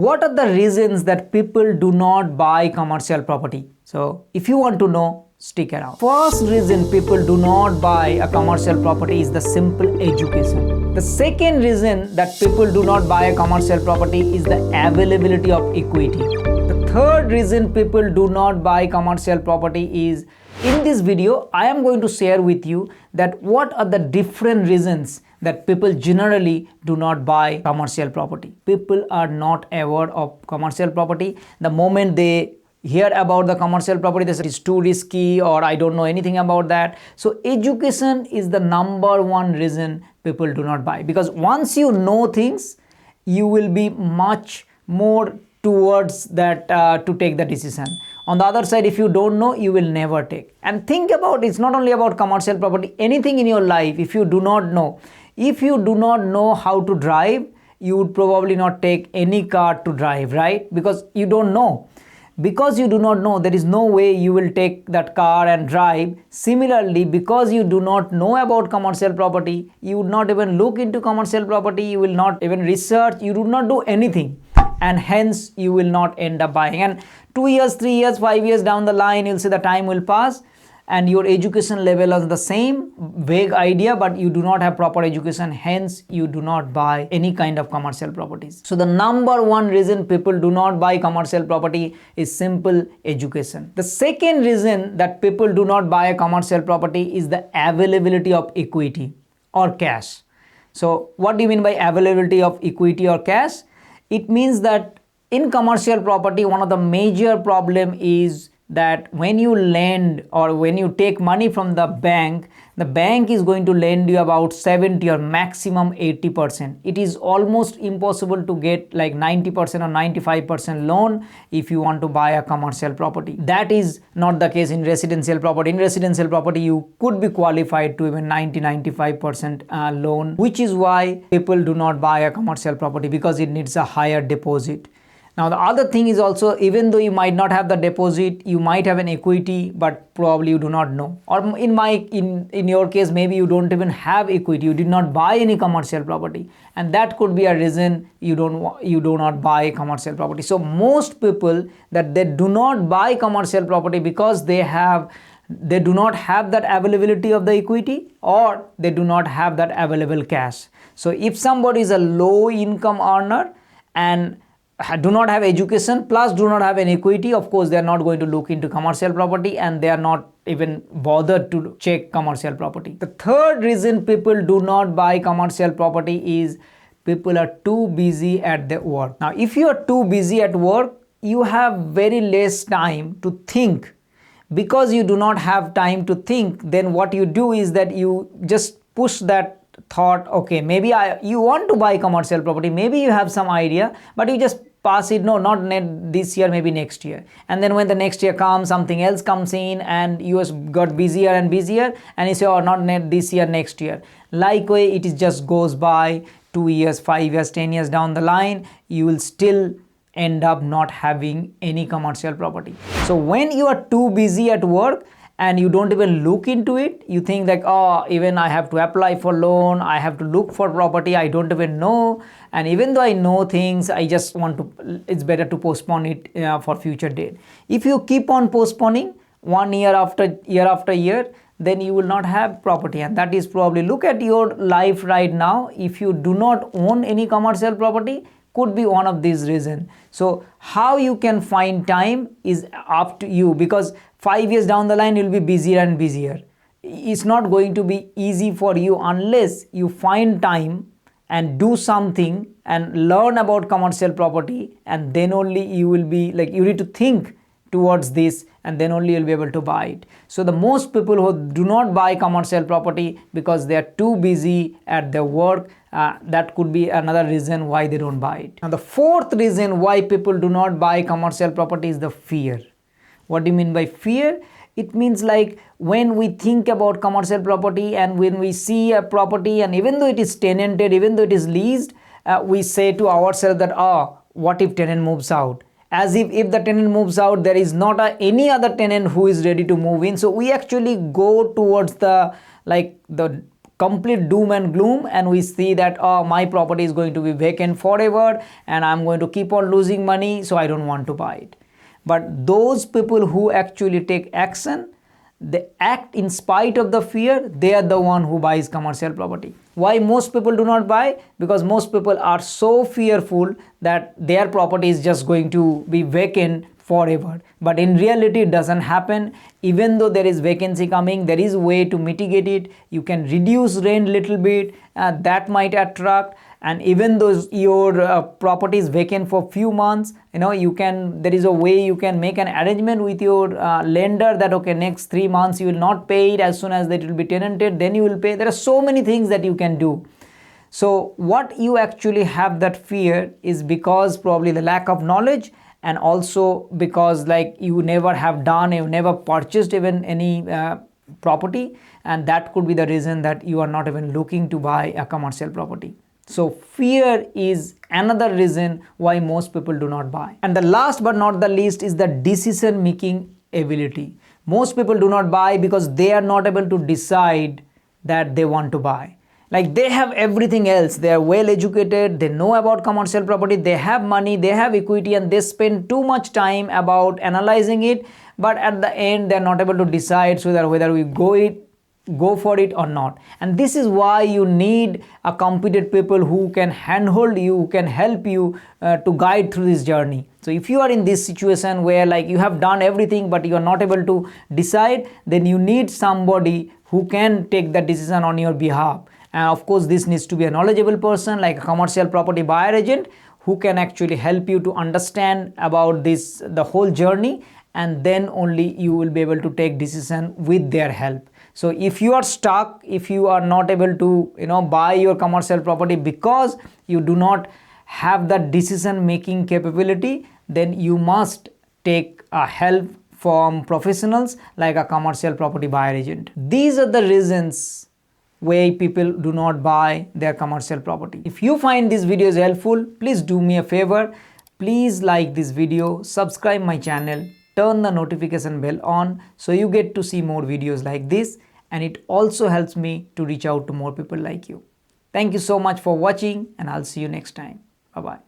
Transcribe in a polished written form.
What are the reasons that people do not buy commercial property? So if you want to know, stick around. First reason people do not buy a commercial property is the simple education. The second reason that people do not buy a commercial property is the availability of equity. The third reason people do not buy commercial property is, in this video, I am going to share with you that what are the different reasons that people generally do not buy commercial property. People are not aware of commercial property. The moment they hear about the commercial property, they say it's too risky or I don't know anything about that. So education is the number one reason people do not buy, because once you know things, you will be much more towards that to take the decision. On the other side, if you don't know, you will never take. And think about, it's not only about commercial property, anything in your life. If you do not know how to drive, you would probably not take any car to drive, right? Because you don't know. Because you do not know, there is no way you will take that car and drive. Similarly, because you do not know about commercial property, you would not even look into commercial property, you will not even research, you do not do anything. And hence you will not end up buying. And 2 years, 3 years, 5 years down the line, you'll see the time will pass and your education level is the same, vague idea, but you do not have proper education, hence you do not buy any kind of commercial properties. So the number one reason people do not buy commercial property is simple education. The second reason that people do not buy a commercial property is the availability of equity or cash. So what do you mean by availability of equity or cash? It means that in commercial property, one of the major problem is that when you lend or when you take money from the bank is going to lend you about 70 or maximum 80%. It is almost impossible to get like 90% or 95% loan if you want to buy a commercial property. That is not the case in residential property. In residential property, you could be qualified to even 90-95% loan, which is why people do not buy a commercial property, because it needs a higher deposit. Now the other thing is also, even though you might not have the deposit, you might have an equity, but probably you do not know. Or in your case, maybe you don't even have equity, you did not buy any commercial property, and that could be a reason you do not buy commercial property. So most people that they do not buy commercial property because they do not have that availability of the equity, or they do not have that available cash. So if somebody is a low income earner and do not have education plus do not have an equity, of course they are not going to look into commercial property and they are not even bothered to check commercial property. The third reason people do not buy commercial property is people are too busy at their work. Now if you are too busy at work, you have very less time to think. Because you do not have time to think, then what you do is that you just push that thought, okay, maybe you want to buy commercial property, maybe you have some idea, but you just pass it, no, not this year, maybe next year. And then when the next year comes, something else comes in and you just got busier and busier, and you say, oh, not this year, next year. Likewise, it just goes by 2 years, 5 years, 10 years down the line, you will still end up not having any commercial property. So when you are too busy at work and you don't even look into it, you think like, oh, even I have to apply for loan, I have to look for property, I don't even know. And even though I know things, I just want to, it's better to postpone it for future date. If you keep on postponing 1 year after year, then you will not have property. And that is probably, look at your life right now. If you do not own any commercial property, could be one of these reasons. So how you can find time is up to you, because 5 years down the line you'll be busier and busier. It's not going to be easy for you unless you find time and do something and learn about commercial property, and then only you will be like, you need to think towards this, and then only you'll be able to buy it. So the most people who do not buy commercial property because they are too busy at their work, that could be another reason why they don't buy it. Now the fourth reason why people do not buy commercial property is the fear. What do you mean by fear? It means like when we think about commercial property and when we see a property, and even though it is tenanted, even though it is leased, we say to ourselves that, what if tenant moves out? As if the tenant moves out, there is not any other tenant who is ready to move in. So we actually go towards the complete doom and gloom, and we see that, oh, my property is going to be vacant forever and I'm going to keep on losing money, so I don't want to buy it. But those people who actually take action, they act in spite of the fear, they are the one who buys commercial property. Why most people do not buy? Because most people are so fearful that their property is just going to be vacant forever. But in reality, it doesn't happen. Even though there is vacancy coming, there is a way to mitigate it. You can reduce rent little bit, that might attract. And even though your property is vacant for few months, there is a way you can make an arrangement with your lender that, okay, next 3 months you will not pay it, as soon as that will be tenanted, then you will pay. There are so many things that you can do. So what you actually have that fear is because probably the lack of knowledge, and also because like you never purchased even any property, and that could be the reason that you are not even looking to buy a commercial property. So fear is another reason why most people do not buy. And the last but not the least is the decision making ability. Most people do not buy because they are not able to decide that they want to buy. Like, they have everything else. They are well educated, they know about commercial property, they have money, they have equity, and they spend too much time about analyzing it, but at the end they are not able to decide whether we go for it or not. And this is why you need a competent people who can handhold you, who can help you to guide through this journey. So if you are in this situation where like you have done everything but you are not able to decide, then you need somebody who can take the decision on your behalf. And of course, this needs to be a knowledgeable person, like a commercial property buyer agent, who can actually help you to understand about the whole journey, and then only you will be able to take decision with their help. So if you are stuck, if you are not able to buy your commercial property because you do not have that decision making capability, then you must take help from professionals like a commercial property buyer agent. These are the reasons why people do not buy their commercial property. If you find this video is helpful, please do me a favor. Please like this video, subscribe my channel, turn the notification bell on so you get to see more videos like this, and it also helps me to reach out to more people like you. Thank you so much for watching, and I'll see you next time. Bye-bye.